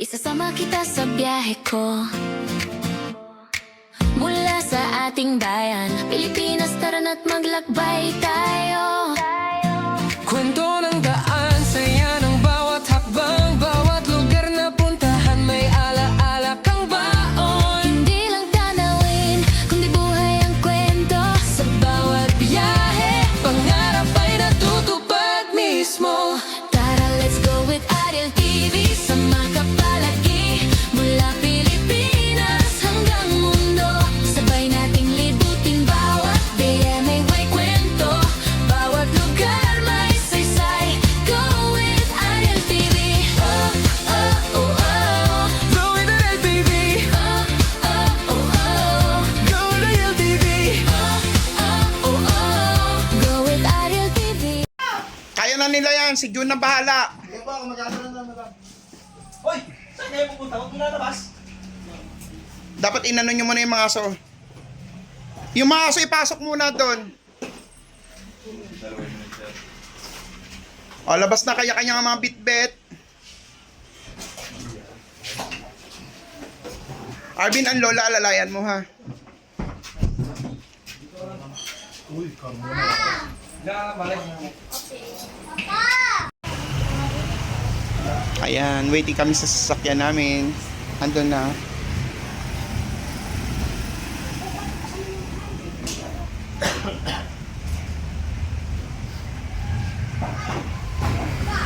Isasama kita sa biyahe ko mula sa ating bayan Pilipinas, tara na't maglakbay tayo. Kwento ng daan, saya ng bawat hakbang, bawat lugar na puntahan may ala-ala kang baon. Hindi lang tanawin, kundi buhay ang kwento. Sa bawat biyahe, pangarap ay natutupad mismo. Tara, let's go with Ariel TV. Sama ka palagi mula Pilipinas hanggang mundo. Sabay nating libutin bawat day, may kwento. Bawat lugar may saysay. Go with Ariel TV. Oh, oh, oh, oh. Go with the LTV, Oh, oh, oh, oh. go with the LTV. Oh, oh, oh, oh. Go with Ariel TV. Kaya na nila yan, si Jun na bahala. Sige po, magkano na lang. Hoy! Saan kayo pupunta? Huwag mo lalabas. Dapat inano nyo muna yung mga aso. Yung mga aso ipasok muna doon. O, labas na kanya-kanya ng mga bitbit. Arvin, ang lola, alalayan mo ha. Ayan, waiting kami sa sasakyan namin. Andun na.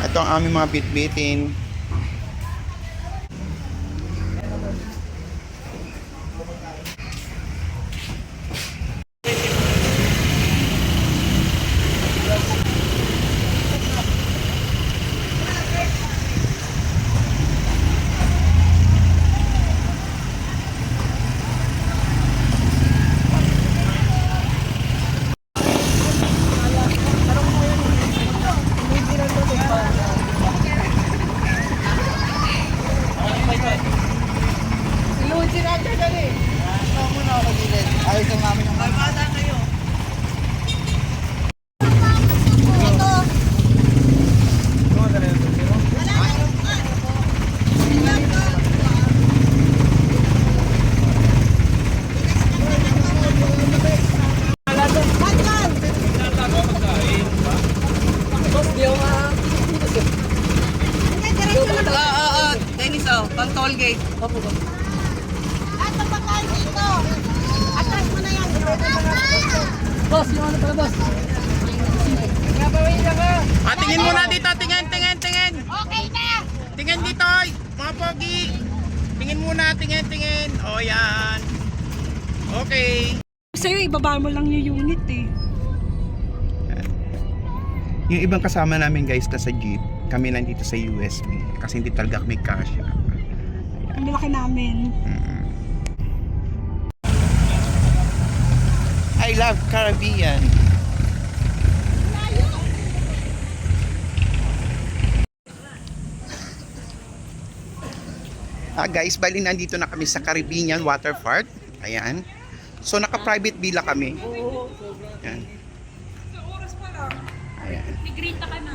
Ito ang aming mga bitbitin. Ayos ang namin yung bata kayo. Dennis, pang toll gate. At pagpakain dito. Atras mo na yan. Boss, yung ano pala, boss? Tingin muna dito, tingin. Okay na. Tingin dito, oy, mga pogi. Tingin muna, tingin. O, yan. Okay. Sa'yo, ibaba mo lang yung unit eh. Yung ibang kasama namin guys na sa jeep, kami nandito sa USB kasi hindi talaga kami kasya. Ang laki namin. I love Caribbean. Guys, bali nandito na kami sa Caribbean Water Park. Ayan. So naka-private villa kami. Ayan. Ayan.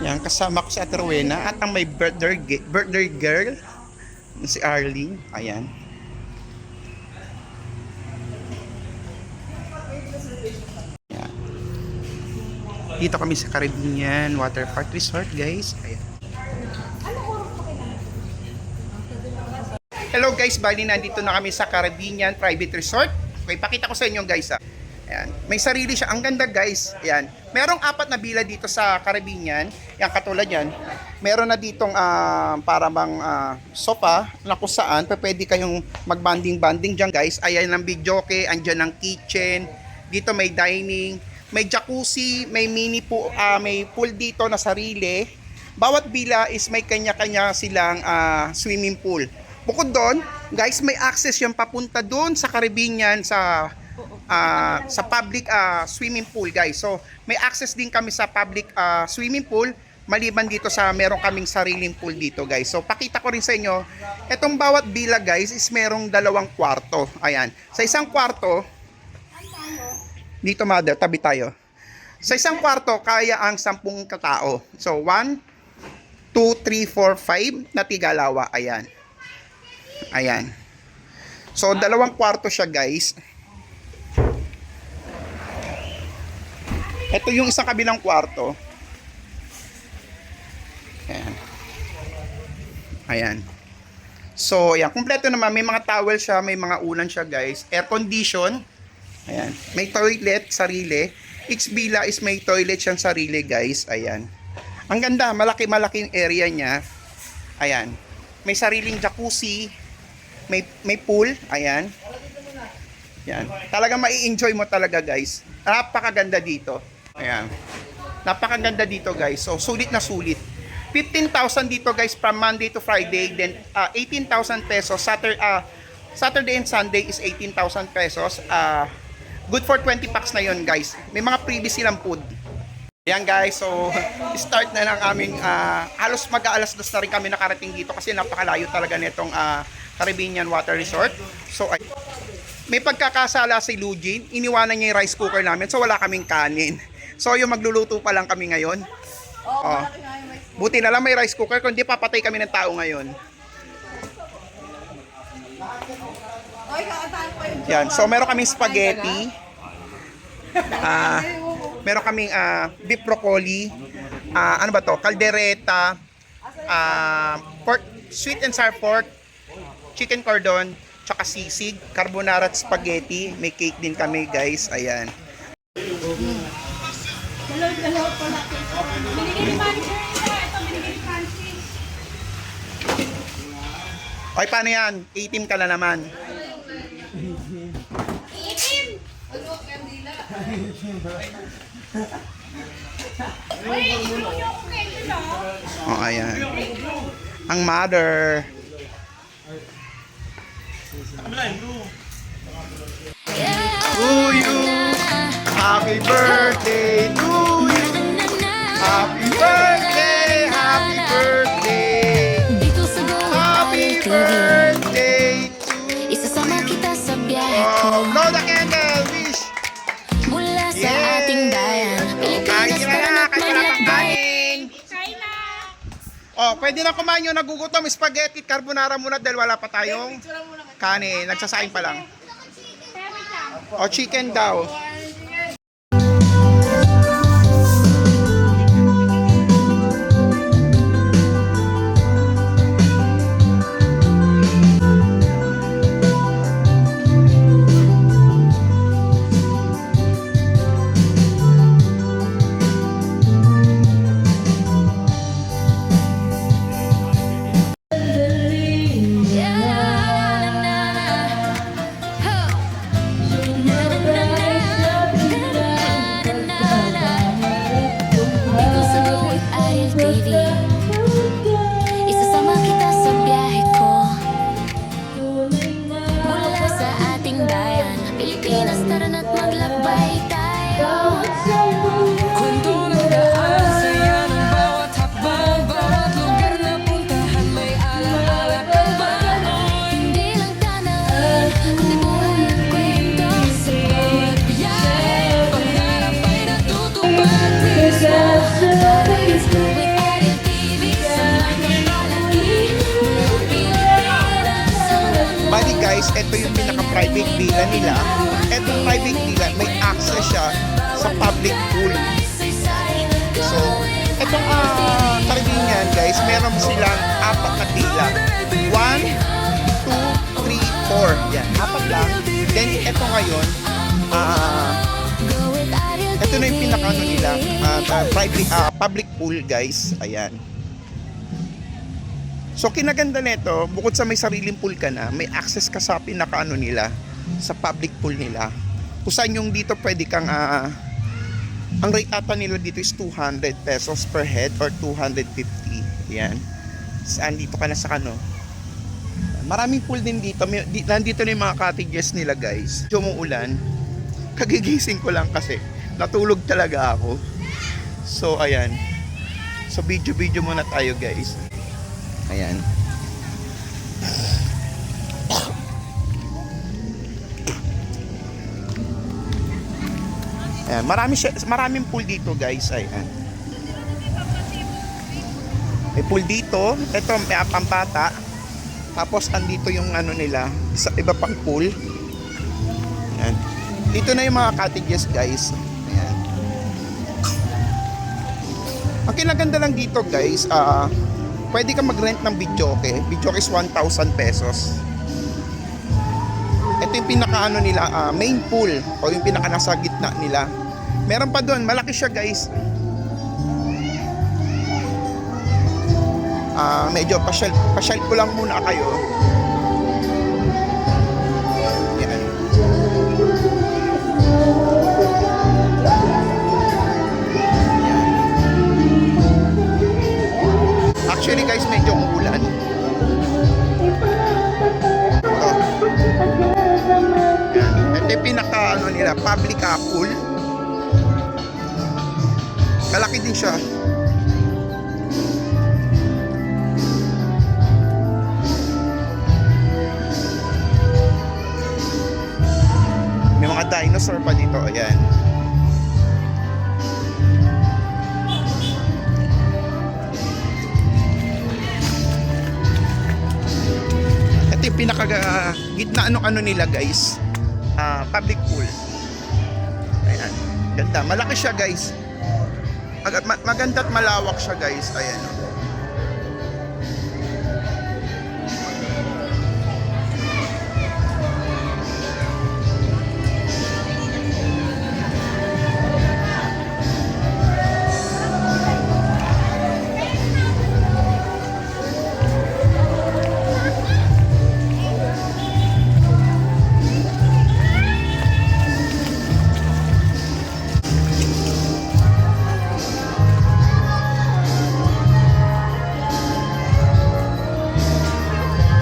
Yan, kasama ko si Ate Rowena at ang may birthday girl si Arlene. Ayan. Ayan. Dito kami sa Caribbean Water Park Resort, guys. Ayan. Hello guys, bali nandito na kami sa Caribbean Private Resort. Okay, pakita ko sa inyo guys. Ayan. May sarili siya. Ang ganda guys. Ayan. Merong 4 na villa dito sa Caribbean. Yan, katulad yan. Meron na ditong para bang sofa na kung saan pwede kayong mag-banding-banding dyan guys. Ayan ang videoke, andyan ang kitchen. Dito may dining, may jacuzzi, may may pool dito na sarili. Bawat villa is may kanya-kanya silang swimming pool. Bukod doon, guys, may access yung papunta doon sa Caribbean sa public swimming pool, guys. So, may access din kami sa public swimming pool maliban dito sa meron kaming sariling pool dito, guys. So, pakita ko rin sa inyo, etong bawat villa, guys, is merong 2 kwarto. Ayan. Sa isang kwarto, dito mother, tabi tayo. Sa isang kwarto, kaya ang 10 katao. So, 1, 2, 3, 4, 5 na tigalawa. Ayan. Ayan. So, 2 kwarto siya, guys. Ito yung isang kabilang kwarto. Ayan. Ayan. So, ayan. Kumpleto naman. May mga towel siya. May mga unan siya, guys. Air condition. Ayan. May toilet, sarili. Each villa is may toilet siyang sarili, guys. Ayan. Ang ganda. Malaki-malaking area niya. Ayan. May sariling jacuzzi. May pool. Ayan. Ayan. Talagang mai-enjoy mo talaga, guys. Napakaganda dito. Ayan. Napakaganda dito, guys. So, sulit na sulit. 15,000 dito, guys, from Monday to Friday. Then, 18,000 pesos. Saturday and Sunday is 18,000 pesos. Good for 20 packs na yon, guys. May mga previous silang food. Ayan, guys. So, start na ng aming, halos mag-aalas 2 na rin kami nakarating dito kasi napakalayo talaga nitong Caribbean Water Resort. So, may pagkakasala si Lugin. Iniwanan niya yung rice cooker namin. So, wala kaming kanin. So, yung magluluto pa lang kami ngayon. Oh. Buti na lang may rice cooker. Kung di, papatay kami ng tao ngayon. Yan. So, meron kaming spaghetti. Meron kaming beef broccoli. Ano ba to? Caldereta. Pork, sweet and sour pork. Chicken cordon. Tsaka sisig. Carbonara at spaghetti. May cake din kami, guys. Ayan. Binigay ni manager ito, binigay ni Francis. Okay, paano yan? 18 ka na naman. Itim! Uy, ibigay niyo ako kayo na. Oh, ayan. Ang mother. To you. Happy birthday to you. Happy birthday, happy birthday. Dito sa Go Happy TV, birthday to you. isasama kita sa biyahe Oh, ko blow the candle, wish. mula sa Yay! ating bayan. Kain Pilipinas na para na, kain na lang maglakbay. kain. China! Oh, pwede na kumain yung nagugutom. Spaghetti, carbonara muna dahil wala pa tayong kanin. Nagsasaing pa lang. O, chicken daw. Dito sa Go with Ariel TV, isasama kita sa biyahe ko mula sa ating bayan. Pilipinas, tara na't maglakbay tayo. Kwento ng daan, saya ng bawat hakbang, bawat lugar na puntahan may alaala kang baon. Hindi lang tanawin, kundi buhay at kwento sa bawat biyahe. Pangarap ay natutupad mismo. Let's go with Ariel TV, samahan ka palagi mula Pilipinas hanggang Bali guys, ito yung pinaka-private villa nila. Etong private villa, may access siya sa public pool. So, etong Caribbean guys, meron silang 4 na villa. 1, 2, 3, 4. Yan, 4 lang. Then, ito ngayon, Go with Ariel ito na yung pinaka-ano nila, private, public pool guys. Ayan. So, kinaganda nito, bukod sa may sariling pool ka na, may access ka sa pinaka-ano nila, sa public pool nila. Kung saan yung dito pwede kang, ang rate ata nila dito is 200 pesos per head or 250. Yan. Saan dito ka na sa kano. Maraming pool din dito. Nandito na yung mga cottages nila guys. Medyo umuulan. Kagigising ko lang kasi. Natulog talaga ako. So, ayan. So, video muna tayo guys. Ayan. Ayan, maraming pool dito guys. Ayan. May pool dito. Ito may pambata. Tapos andito yung ano nila, iba pang pool. Ayan. Dito na yung mga cottages guys. Ayan. Ang kinaganda lang dito guys, pwede ka mag-rent ng videoke. Videoke is 1,000 pesos. Ito yung pinaka ano nila, main pool o yung pinaka nasa gitna nila. Meron pa doon, malaki siya guys. Medyo pasyal ko lang muna kayo. Yan. Actually guys, medyo umulan. Ito yung pinaka ano nila, public pool. Malaki din siya. May mga dinosaur pa dito, ayan. Ito yung pinaka gitna ano nila guys, public pool. Ayan, ganda, malaki siya guys. Maganda at malawak siya guys, ayan.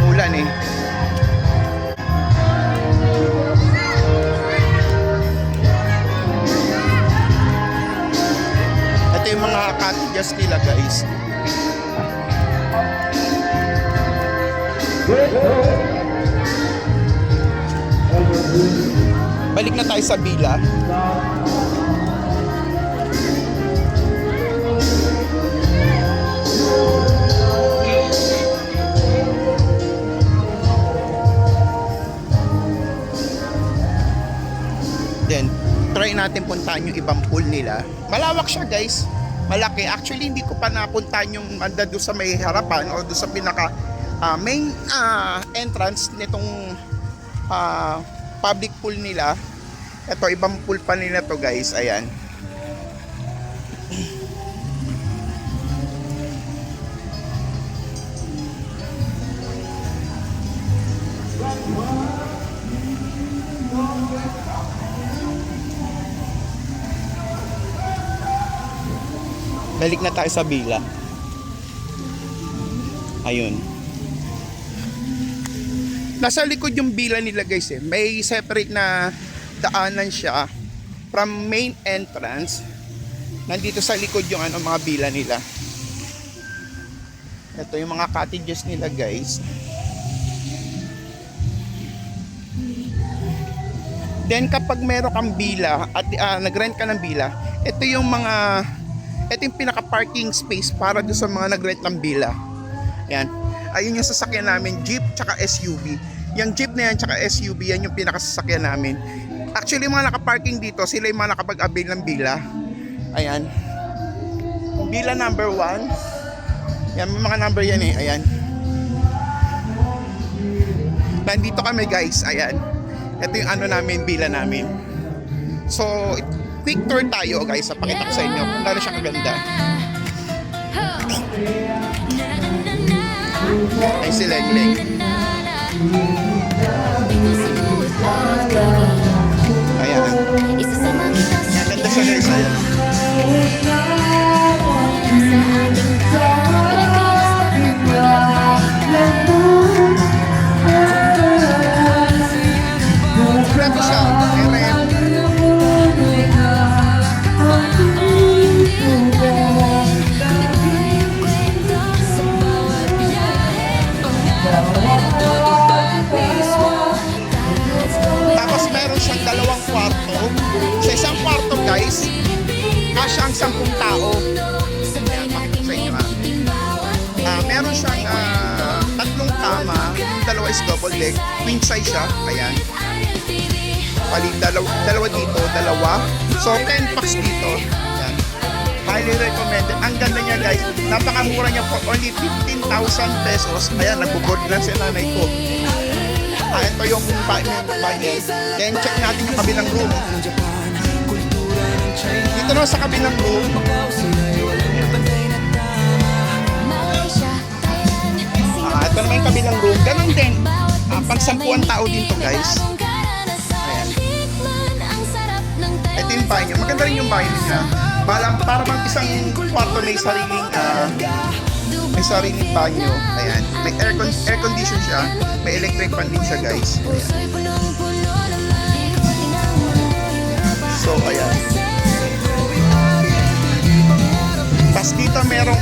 Ulan eh. Ito yung mga cottages nila guys. Balik na tayo sa villa. Then, try natin puntahan yung ibang pool nila. Malawak siya guys. Malaki. Actually, hindi ko pa napuntahan yung anda doon sa may harapan o doon sa pinaka main entrance nitong public pool nila. Ito, ibang pool pa nila to guys. Ayan. Balik na tayo sa villa. Ayun. Nasa likod yung villa nila guys eh. May separate na daanan siya from main entrance. Nandito sa likod yung mga villa nila. Ito yung mga cottages nila guys. Then kapag meron kang villa at nag-rent ka ng villa, ito yung pinaka-parking space para doon sa mga nag-rent ng villa. Yan. Ayun yung sasakyan namin, jeep tsaka SUV. Yung jeep na yan tsaka SUV, yan yung pinaka-sasakyan namin. Actually, yung mga naka-parking dito, sila yung mga nakapag-avail ng villa. Ayan. Villa number 1. Yan, may mga number yan eh. Ayan. Nandito kami guys. Ayan. Ito yung namin, villa namin. So, quick tour tayo guys. Pakita ko sa inyo kung gano'n siya kaganda. Ay si Lengleng. Ayan. Yan, ganda siya guys. Ayan. Ganda siya. Tapos meron siyang dalawang kwarto. Sa isang kwarto guys, kasya ang 10 tao. Ayan, pakita sa inyo meron siyang 3 kama, is double deck. Queen size siya. Ayan. Dalawa dito, dalawa. So, 10 packs dito. Ayan. Highly recommended. Ang ganda niya guys. Napakamura niya for only 15,000 pesos. Ayan, nagbo-board lang si nanay ko. Ito yung bahay. Then, check natin yung kabilang room. Dito na sa kabilang room. Ito naman yung kabilang room. Ganun din. Pang 10 tao dito guys. Ayan. Ito yung bahay niya. Maganda rin yung bahay niya. Para bang isang kwarto may sariling banyo. Ayan. May air condition siya. May electric fan din siya guys. Ayan. So ayan. Tapos dito merong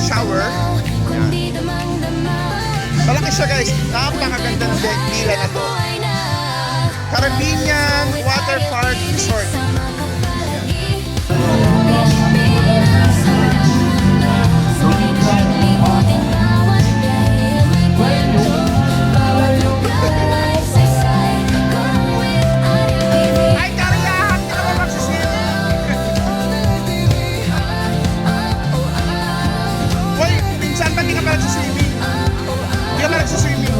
shower. Ayan. Malaki siya guys. Napakaganda ng villa na to. Caribbean Water Park Resort. Ay, kariyahan! Hindi naman magsiswimming! Uy, minsan ba hindi ka pa nagsiswimming? Hindi ka pa nagsiswimming?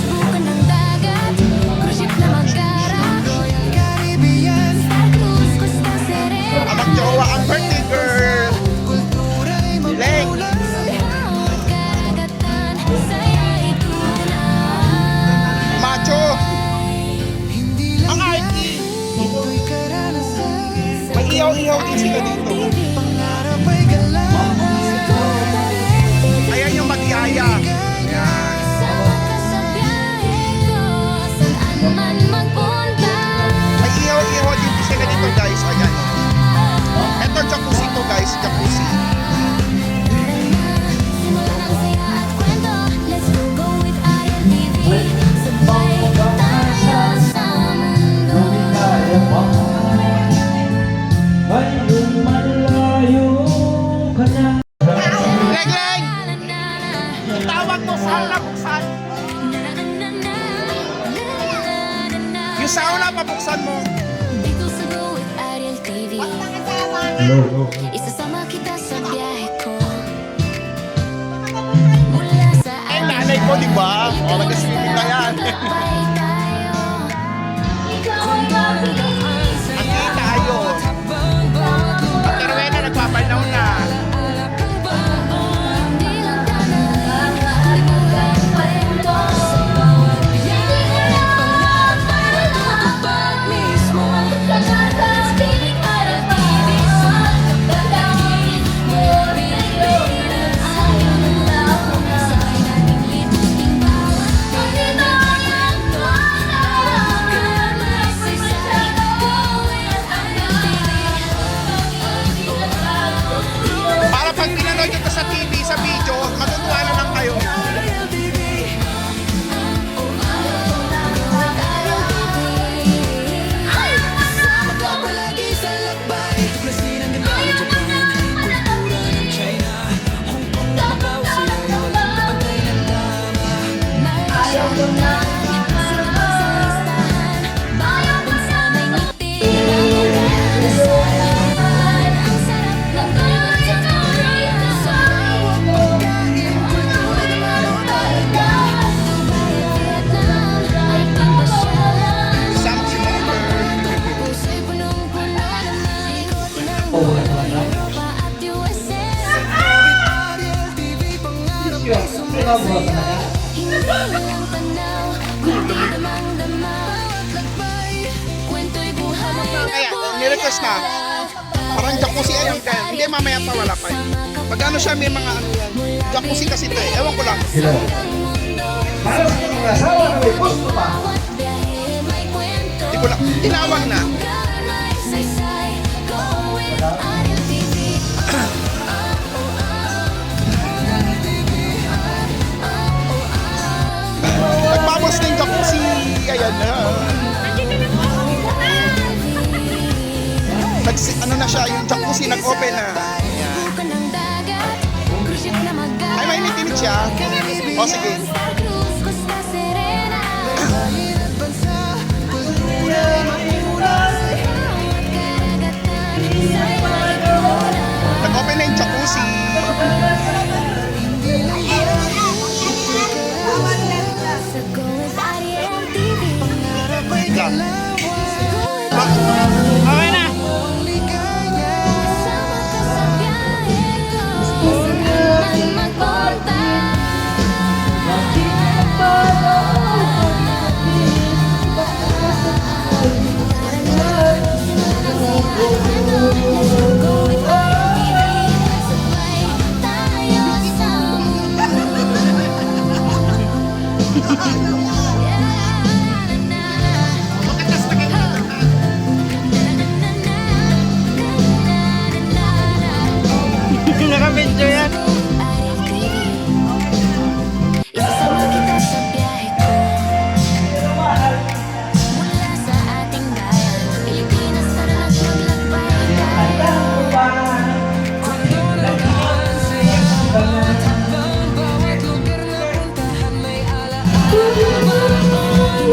Bukan ng dagat, cruise ship na mag-ara Star Cruise, Costa Serena Magjowa ang birthday girl! Leng! Karagatan, saya ito na Macho! Ang IT! May ihaw-ihaw din sila dito. Ayan yung mag-iaya. Ayan. Sama ka sa biyahe ko, saan man magpunta May ihaw-ihaw din sila dito guys. Ayan. Ito jacuzzi to guys. Jacuzzi. Simulan ang saya at kwento, let's go with Ariel TV Sabay tayo sa mundo Leng! Leng! Tawag mo sauna buksan. Yung sauna pabuksan mo. Dito sa Go with Ariel TV Isasama kita sa biyahe ko Mula sa Eh, nanay ko, di ba? O, nag-swimming na yan. Sabay tayo Ang tayo. Pero na, nagpapanaw na. Hindi lang tayo Libutan kwento Sa bawat biyahe Para lumapag mismo Sa piling Ariel TV Pagdadangin mo Pilipinas Ayaw ng laho na Sabay nating libutin bawat pagdadangin mo May saysay Go with Ariel TV Para pag pinanood nyo to sa TV, sa video, matutuwa na lang kayo. Something Kaya, nirequest na. Parang jacuzzi ayun kaya. Hindi, mamaya pa wala pa yun. Pag ano siya, may mga ano yan. Jacuzzi kasi ito eh. Ewan ko lang. Para sa mga asawa na may gusto pa. Hindi ko lang. Tinawag na. Nagbawas na yung jacuzzi. Ayan na. Ano na siya, yung jacuzzi nag-open na. Ayan. O, sige. Santa Cruz, Costa Serena. Mahirap bansa, kultura makimulas. Bawat karagatan, isa'y may corona. Nag-open na yung jacuzzi. Sa Go with Ariel TV. Lang. Okay na. Kasama ka sa biyahe ko. Saan man magpunta. Go with Ariel TV. Sabay tayo sa Naka-video yan. Isasama kita sa biyahe ko. Mula sa ating bayan, Pilipinas para maglagbay tayo. Kwento ng daan sa iyong bawat hakbang, bawat lugar na puntahan may alaala. Hindi lang dati,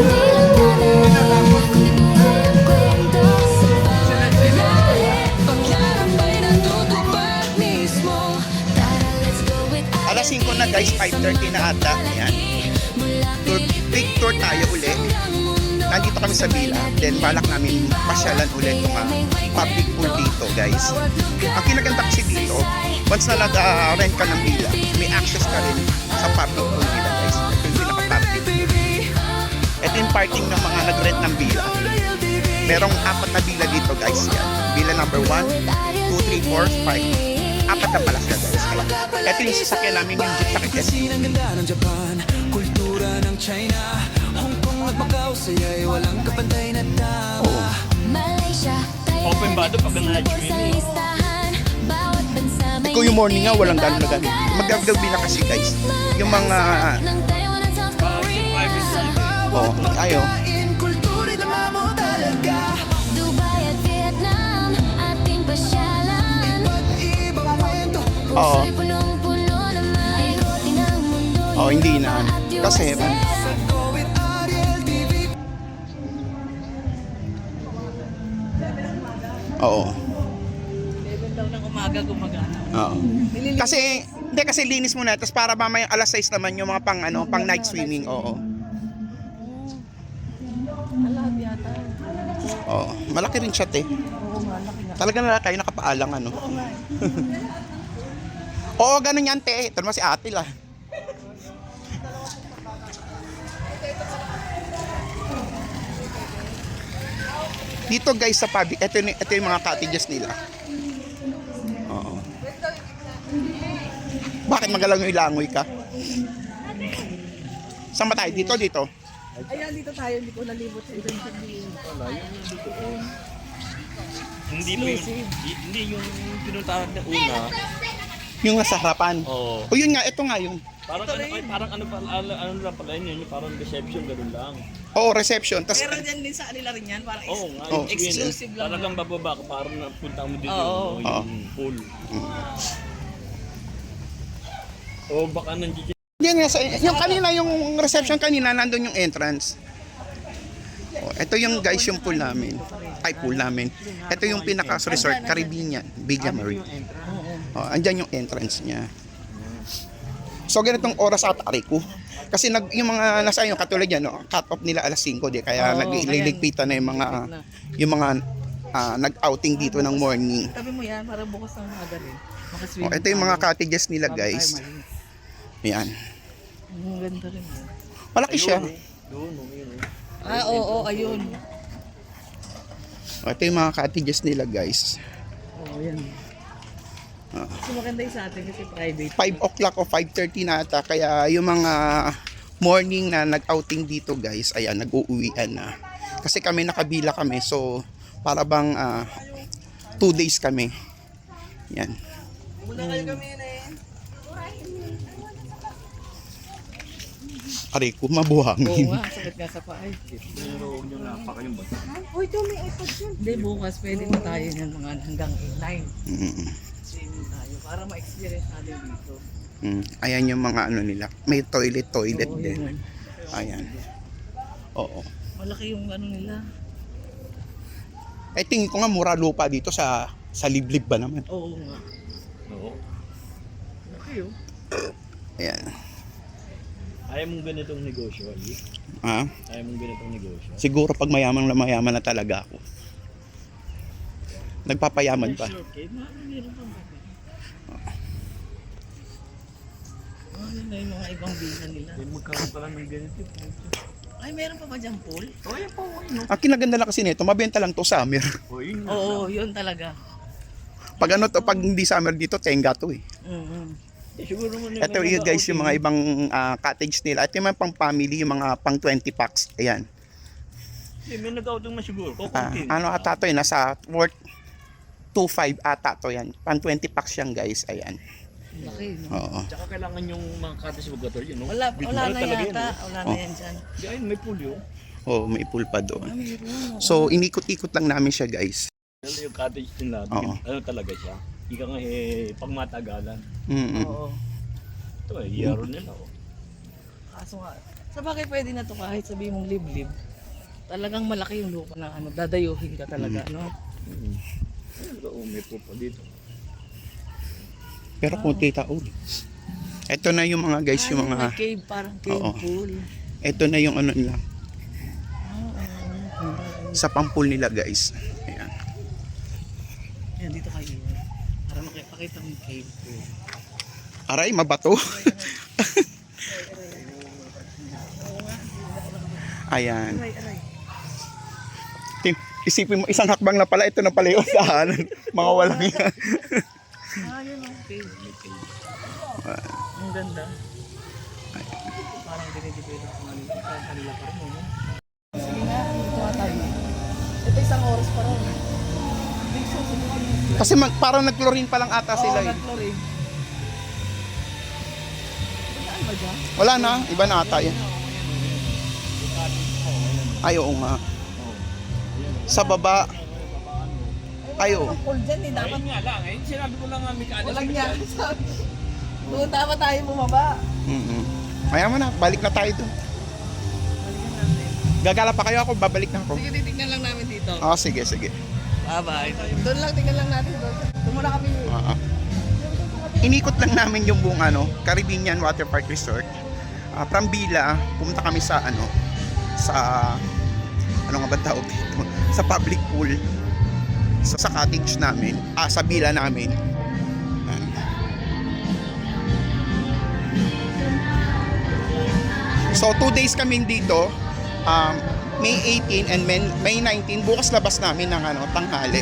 kundi buhay ang kwento sa bawat biyahe. Pangarap ay natutupad mismo. Tara, let's go with Alas 5 na guys, 5:30 na ata. Yan. Tour, big tour tayo uli. Nandito kami sa villa. Then balak namin pasyalan ulit yung public pool dito guys. Ang kinaganda kasi dito, once na nag-rent ka ng villa, may access ka rin sa public pool nila guys. Ito yung pinaka-public pool. Ito yung parking ng mga nag-rent ng villa. Merong 4 na villa dito guys. Yan. Villa number 1, 2, 3, 4, 5. 4 na pala siya guys. Kaya, ito yung sasakyan namin yung jeep sa kanya. Ang ganda ng Japan, kultura ng China, Hong Kong at Macau, saya'y walang kapantay na tama. Malaysia, Open ba ito pag na-streaming? sa listahan. Bawat bansa may Kung yung morning nga, walang gano'n na gano'n. Magagabi na kasi guys. Yung mga, ng Taiwan at South Korea. oh, ayo. Kultura na mo talaga, Dubai at Vietnam, ating pasyalan. ibang kwento. Oo. Puso'y punong-puno ng maikuti ng mundo. Oh, hindi na. Kasi, Go with Ariel TV. oo. 11 daw ng umaga gumagana. Oo. Kasi, hindi kasi linis muna. Tapos para mamaya alas 6 naman yung mga pang, ano, pang night swimming. Oo. Alab yata. Oo. Malaki rin siya, te. Talaga na kayo nakapaalang, ano. Oo, ganun yan, te. Ito naman si ate lah. Dito guys sa public, ito yung mga cottages nila. Oo. Bakit magalang yung ilangoy ka? Saan ba tayo? Dito? Ayan, dito tayo. Hindi ko nalibot sa ibang sabihin. Hindi mo yung, hindi yung pinuntahan na una. Yung nasa harapan. Oo. O yun nga, ito nga yun. Parang ano lang pala yun, parang reception ganun lang. Oo, reception. Tas, Pero dyan din sa kanila rin yan. Parang Oo nga, Oh, yung exclusive lang. Talagang bababa ka, parang napunta mo dito Oo. yung pool. O baka nandiyan. yan nga, yung kanina, yung reception kanina, nandun yung entrance. Oh, ito yung guys, yung pool namin. Ay, pool namin. Ito yung pinaka-resort, Caribbean, Villa Marie. Oh, andyan yung entrance niya. So, ganitong oras at ko. Kasi yung mga nasa yung katulad yan, no, cut off nila alas 5, di kaya Oo, nagliligpitan na yung mga nag-outing dito ng morning. Tabi mo yan, para bukas ng umaga rin. Oh, ito yung mga cottages nila guys. Yan. Ang ganda rin yun. Malaki siya. Doon, yun. Ah, oo, ayun. Oh, ito yung mga cottages nila guys. Oo, yan. Kasi maganda yung sa atin kasi private. 5 o'clock o 5:30 na ata. Kaya yung mga morning na nag-outing dito guys, ayan, nag-uuwian na. Kasi kami nakabila kami. So, para bang 2 days kami. Yan. Aray ko, mabuhangin. Oo nga, sakit nga sa paa. Pero huwag nyo napaka yung bata. Hindi, bukas pwede pa tayo ng mga hanggang 9. Mm. Swimming tayo para ma-experience natin dito. Ayan yung mga ano nila. May toilet Oo, din. yun. Ayan. Oo. Malaki yung ano nila. Tingin ko nga mura lupa dito sa liblib ba naman. Oo nga. Oo. Malaki oh. Ayan. Ayaw mong ganitong negosyo, Ali. Ah, Ayaw mong ganitong negosyo. siguro pag mayaman na talaga ako. Nagpapayaman pa. Okay, meron pang bakit. Yun na yung mga ibang visa nila. Hindi magkaroon pala ng ganito. Ay, meron pa ba dyan pool? Oh, yan po. Ano? Ang kinaganda lang kasi nito, mabenta lang to summer. Oh, yun nga. Oo, yun talaga. Pag ano to, pag hindi summer dito, tenga to eh. Eh, siguro mo Ito yun guys, yung mga ibang cottage nila. Ito yung mga pang family, yung mga pang 20 packs. Ayan. May nag-outing na siguro. Kukunti. Ano ata to eh, nasa worth 2.5 ata to yan. Pang 20 packs yan guys, ayan. Laki, no? Oo. Tsaka kailangan yung mga cottage magator yun, no? Wala Big na talaga yan, yata. no? Wala na yan dyan. Yan, may pool yun. Oh, may pool pa doon. Ah, meron. So, inikot-ikot lang namin siya guys. Ano yung cottage nila, Oo. ano talaga siya? Ika nga eh, pang matagalan. Mm-mm. Oo. Ito eh, yaro nila, oh. Kaso nga, sa bagay pwede na to kahit sabihin mong liblib. Talagang malaki yung lupa na ano, dadayuhin ka talaga, no? Oo, may pool pa dito. Pero konti taon. Ito na yung mga guys, yung mga... may cave, parang cave Oo. pool. Ito na yung ano nila. Sa pampul nila guys. Ayan. Yan, dito kayo. Para makipakita mo yung cave pool. Aray, mabato. Ayan. Aray, aray. Isipin mo, isang hakbang na pala, ito na pala yung usahan. Mga walang yan. Yun ang cave. Ang ganda. Parang dinidipid ako nga nila. Parang kanila pa rin, no? Sige nga, dito nga tayo. Ito isang oras pa rin. Big show, subukan mo. Kasi parang nag-chlorine pa lang ata sila. Oo, Eh. nag-chlorine. Saan ba dyan? Wala na, iba na ata yan. Ay, oo nga. Sa baba. Ay, oo. Ang pool dyan eh, dapat Ayun nga lang, eh. Sinabi ko lang nga, may kaalis. walang yan. Doon dapat tayo bumaba. Kaya mo na, balik na tayo doon. Balikan natin. Gagala pa kayo ako, babalik na ako. Sige, titignan lang namin dito. Oh, sige, sige. Bye-bye. Doon lang, tingnan lang natin doon. Doon muna kami. Inikot lang namin yung buong Caribbean Water Park Resort. From Bila, pumunta kami sa ano nga ba tawag dito? Sa public pool. Sa cottage namin, sa Bila namin. So 2 days kaming dito, May 18 and May 19, bukas labas namin ng tanghali.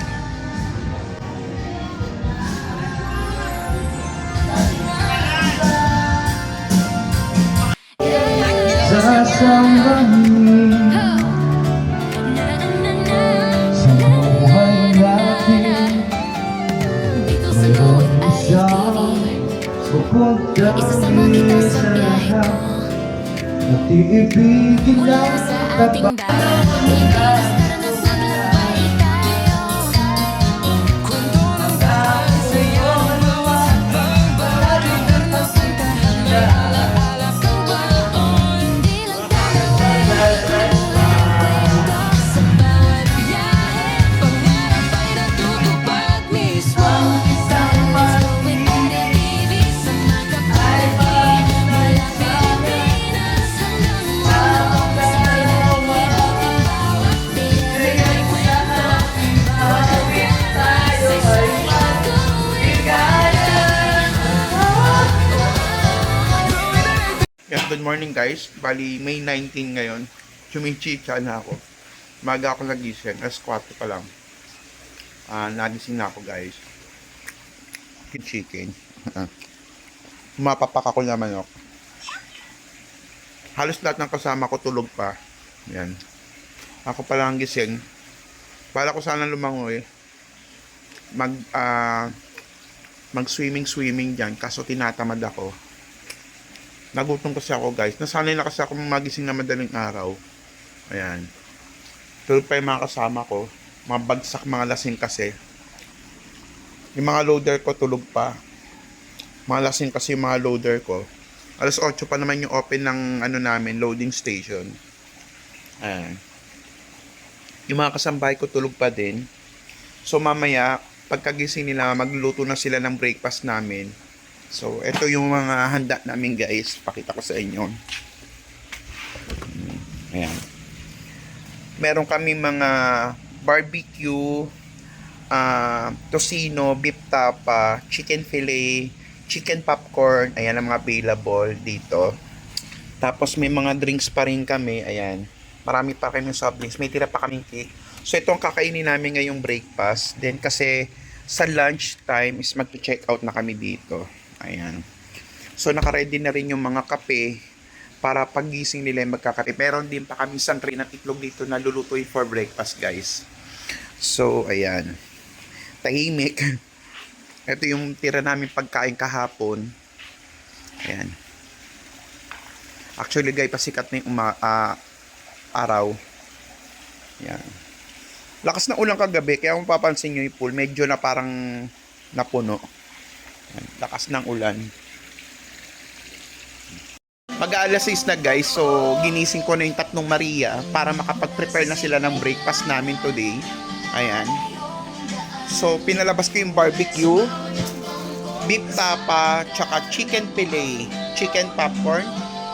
Dito sa Go with Adel TV, isasama kita sa biyahe ko. Mula sa ating daan, Pilipinas, tara na maglakbay tayo. Kwento ng daan sa'yo, bawat bawat lugar na puntahan, may alaala kang baon. Hindi lang tayo ay kwento sa bawat biyahe, pangarap ay natutupad mismo. Let's go with Adel TV, sa mga kapalagi, mula Pilipinas hanggang mundo. Sabay natin libutin bawat biyahe, may kwento, bawat biyahe tayo ay Yeah, good morning guys. Bali, May 19 ngayon. Chumichicha na ako. Maga ako nagising. Alas 4 pa lang. Nagising na ako guys. Chicken. Mapapak ako na manok. Halos lahat ng kasama ko tulog pa. Yan. Ako pa lang gising. Bala ko sana lumangoy. Mag swimming dyan. Kaso tinatamad ako. Nagutom kasi ako guys. Nasanay na kasi ako magising na madaling araw. Ayan. Tulog pa yung mga kasama ko. Mga bagsak, mga lasing kasi. Yung mga loader ko tulog pa. Malasin kasi yung mga loader ko. Alas 8 pa naman yung open ng ano namin, loading station. Ayan. Yung mga kasambahay ko tulog pa din. So mamaya, pagkagising nila, magluto na sila ng breakfast namin. So, ito yung mga handa namin guys. Pakita ko sa inyo. Ayan. Meron kami mga barbecue, tocino, beef tapa, chicken fillet, chicken popcorn. Ayan ang mga available dito. Tapos may mga drinks pa rin kami. Ayan. Marami pa kami soft drinks. May tira pa kaming cake. So, ito ang kakainin namin ngayong breakfast. Then, kasi sa lunch time is mag-check out na kami dito. Ayan. So, naka-ready na rin yung mga kape para paggising nila yung magkakape. Meron din pa kami isang tray ng itlog dito na lulutuin for breakfast, guys. So, ayan. Tahimik. Ito yung tira namin pagkain kahapon. Ayan. Actually, guys, pasikat na yung araw. Ayan. Lakas na ulan kagabi, kaya kung papansin nyo yung pool, medyo na parang napuno. Ayan. Lakas ng ulan. Mag-aalas 6 na guys, so ginising ko na yung tatlong Maria para makapag-prepare na sila ng breakfast namin today. Ayan. So, pinalabas ko yung barbecue, beef tapa, tsaka chicken fillet, chicken popcorn.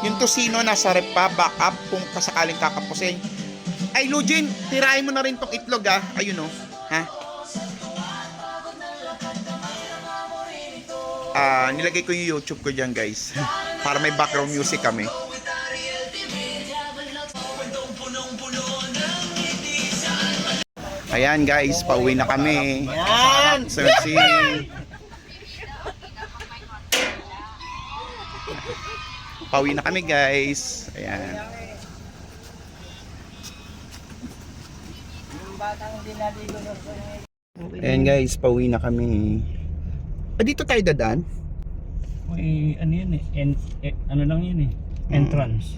Yung tocino nasa rep pa, backup kung kasakaling kakapusin. Ay, Lujin, tirahin mo na rin tong itlog ha. Ayun o. Ha? Nilagay ko yung YouTube ko dyan guys. Para may background music kami. Ayan guys, pauwi na kami. Ayan! Sersi. Pauwi na kami guys. Ayan. Ayan guys, pauwi na kami. Dito tayo dadaan? May ano yun eh, ano lang yun eh, entrance.